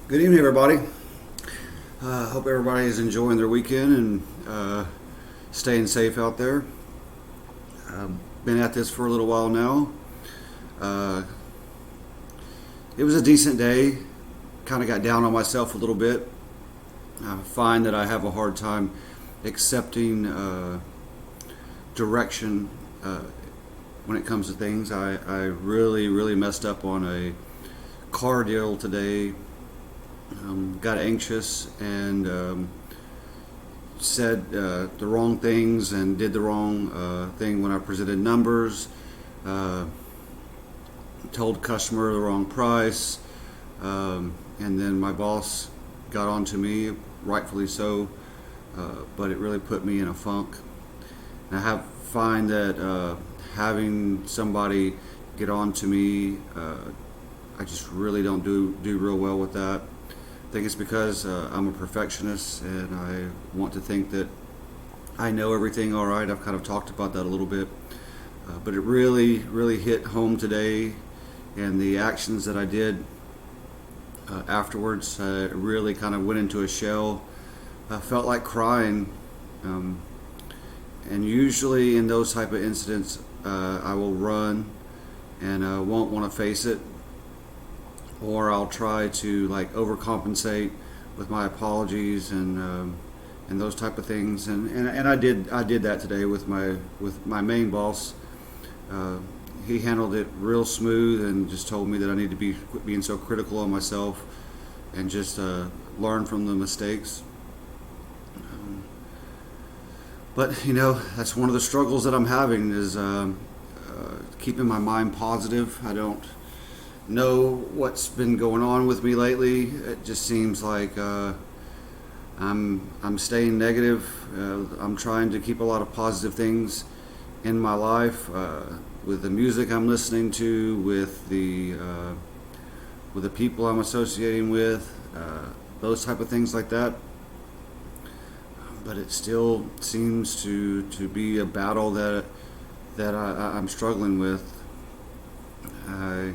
Good evening, everybody. Hope everybody is enjoying their weekend and staying safe out there. Been at this for a little while now. Uh, it was a decent day. Kind of got down on myself a little bit. I find that I have a hard time accepting direction when it comes to things. I really messed up on a car deal today. Got anxious and said the wrong things and did the wrong thing when I presented numbers. Told the customer the wrong price, and then my boss got on to me, rightfully so, but it really put me in a funk. And find that having somebody get on to me, I just really don't do real well with that. I think it's because I'm a perfectionist and I want to think that I know everything all right. I've kind of talked about that a little bit, but it really hit home today, and the actions that I did afterwards really kind of went into a shell. I felt like crying, and usually in those type of incidents, I will run and won't want to face it, or I'll try to like overcompensate with my apologies and those type of things. And I did that today with my main boss. He handled it real smooth and just told me that I need to quit being so critical on myself and just learn from the mistakes. But that's one of the struggles that I'm having is keeping my mind positive. I don't know what's been going on with me lately. It just seems like I'm staying negative. I'm trying to keep a lot of positive things in my life, with the music I'm listening to, with the people I'm associating with, those type of things like that. But it still seems to be a battle that I'm struggling with. I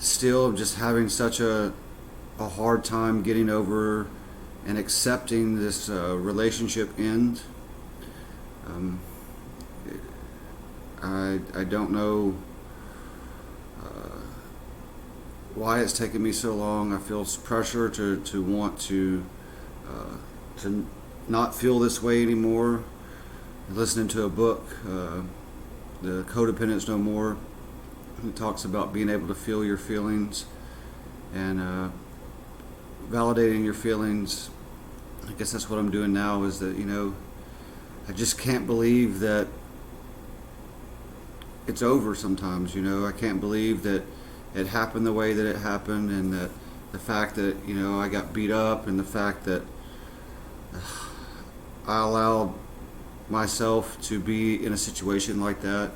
still am just having such a hard time getting over and accepting this relationship end. I don't know why it's taken me so long. I feel pressure to want to not feel this way anymore. Listening to a book, The Codependence No More. It talks about being able to feel your feelings and validating your feelings. I guess that's what I'm doing now, is that I just can't believe that it's over sometimes. I can't believe that it happened the way that it happened, and that the fact that I got beat up, and the fact that I allowed myself to be in a situation like that,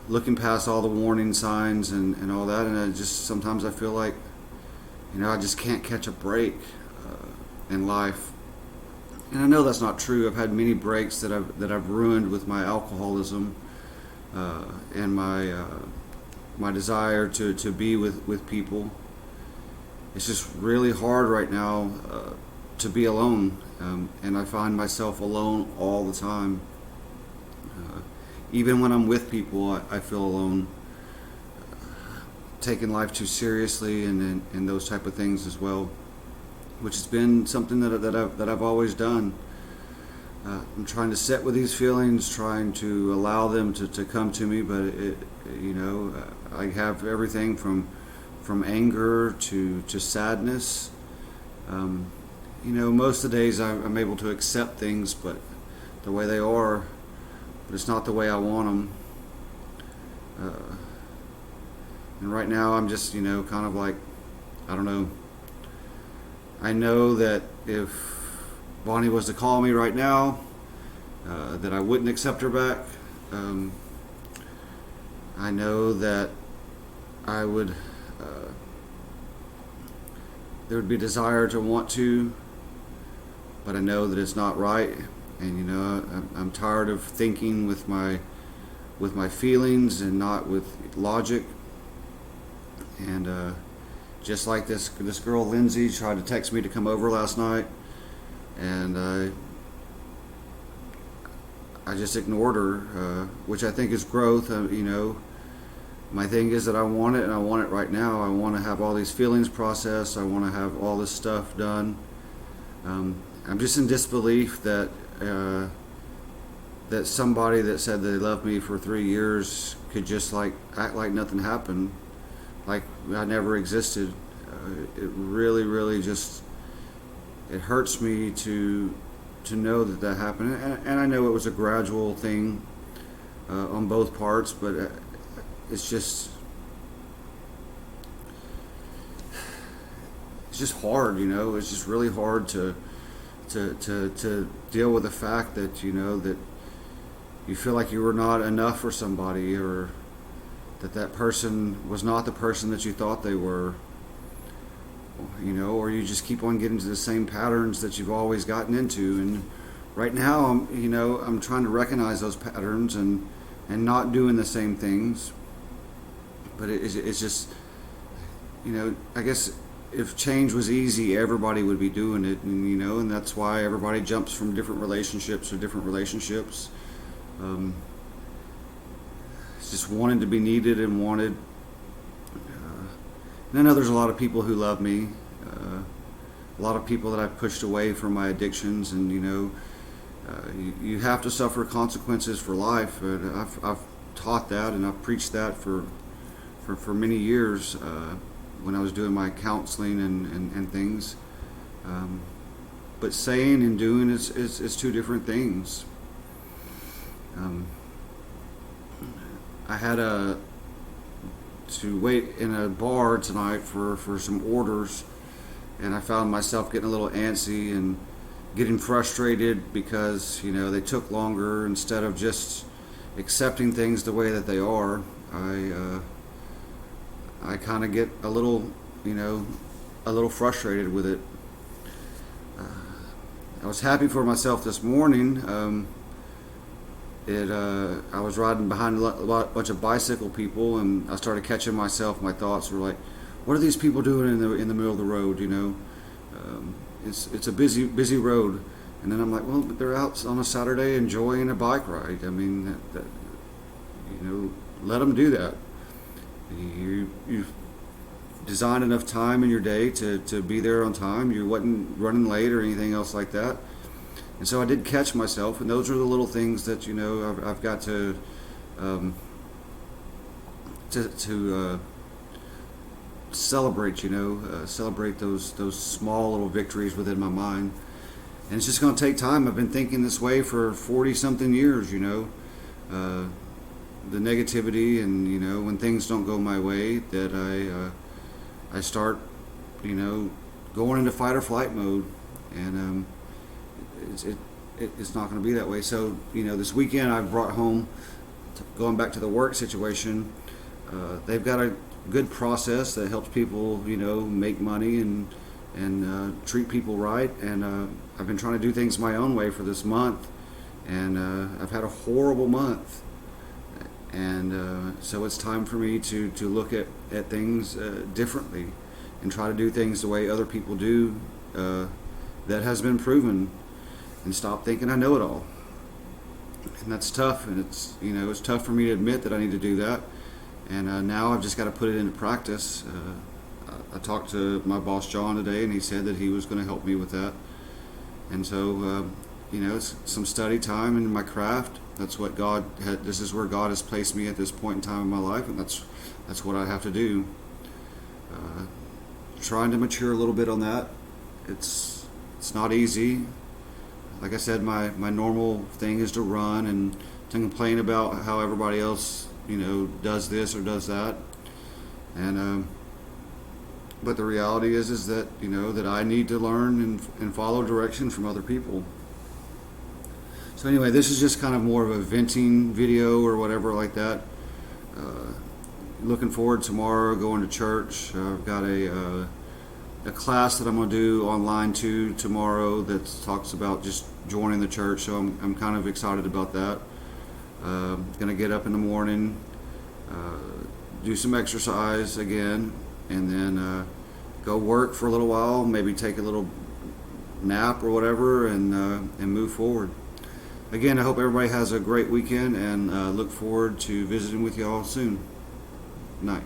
looking past all the warning signs and all that. And sometimes I feel like I just can't catch a break in life. And I know that's not true. I've had many breaks that I've ruined with my alcoholism and my desire to be with people. It's just really hard right now to be alone, and I find myself alone all the time. Even when I'm with people, I feel alone, taking life too seriously, and those type of things as well, which has been something that I've always done. I'm trying to sit with these feelings, trying to allow them to come to me, but I have everything from anger to sadness. Most of the days I'm able to accept things, but the way they are. But it's not the way I want them. And right now I'm just, kind of like, I don't know. I know that if Bonnie was to call me right now, that I wouldn't accept her back. I know that I would, there would be desire to want to, but I know that it's not right. And I'm tired of thinking with my feelings and not with logic, and just like this girl Lindsay tried to text me to come over last night, and I just ignored her, which I think is growth. My thing is that I want it, and I want it right now. I want to have all these feelings processed. I want to have all this stuff done. I'm just in disbelief that that somebody that said they loved me for 3 years could just like act like nothing happened, like I never existed. It really, really just it hurts me to know that happened, and I know it was a gradual thing on both parts, but it's just hard, It's just really hard to deal with the fact that that you feel like you were not enough for somebody, or that person was not the person that you thought they were, or you just keep on getting to the same patterns that you've always gotten into. And right now, I'm trying to recognize those patterns and not doing the same things. But it's just, I guess if change was easy, everybody would be doing it, and that's why everybody jumps from different relationships to different relationships. It's just wanting to be needed and wanted. And I know there's a lot of people who love me, a lot of people that I've pushed away from my addictions, and you have to suffer consequences for life. And I've taught that, and I've preached that for many years when I was doing my counseling and things. But saying and doing is two different things. I had to wait in a bar tonight for some orders, and I found myself getting a little antsy and getting frustrated because they took longer. Instead of just accepting things the way that they are, I kind of get a little frustrated with it. I was happy for myself this morning. I was riding behind a bunch of bicycle people, and I started catching myself. My thoughts were like, "What are these people doing in the middle of the road?" It's a busy road, and then I'm like, "Well, but they're out on a Saturday enjoying a bike ride. I mean, let them do that. You've designed enough time in your day to be there on time. You wasn't running late or anything else like that." And so I did catch myself, and those are the little things that I've got to celebrate. Celebrate those small little victories within my mind, and it's just going to take time. I've been thinking this way for 40 something years. The negativity, and when things don't go my way, that I start going into fight or flight mode, and it's not going to be that way. So this weekend I brought home, going back to the work situation, they've got a good process that helps people make money and treat people right, and I've been trying to do things my own way for this month, and I've had a horrible month, and so it's time for me to look at things differently and try to do things the way other people do, that has been proven, and stop thinking I know it all. And that's tough, and it's tough for me to admit that I need to do that, and now I've just got to put it into practice. I talked to my boss John today, and he said that he was going to help me with that, and so it's some study time in my craft. That's what this is where God has placed me at this point in time in my life, and that's what I have to do. Trying to mature a little bit on that. It's not easy. Like I said, my normal thing is to run and to complain about how everybody else does this or does that, and but the reality is that that I need to learn and follow direction from other people. So anyway, this is just kind of more of a venting video or whatever like that. Looking forward tomorrow, going to church. I've got a class that I'm going to do online too tomorrow that talks about just joining the church. So I'm kind of excited about that. Going to get up in the morning, do some exercise again, and then go work for a little while, maybe take a little nap or whatever, and move forward. Again, I hope everybody has a great weekend, and look forward to visiting with you all soon. Night.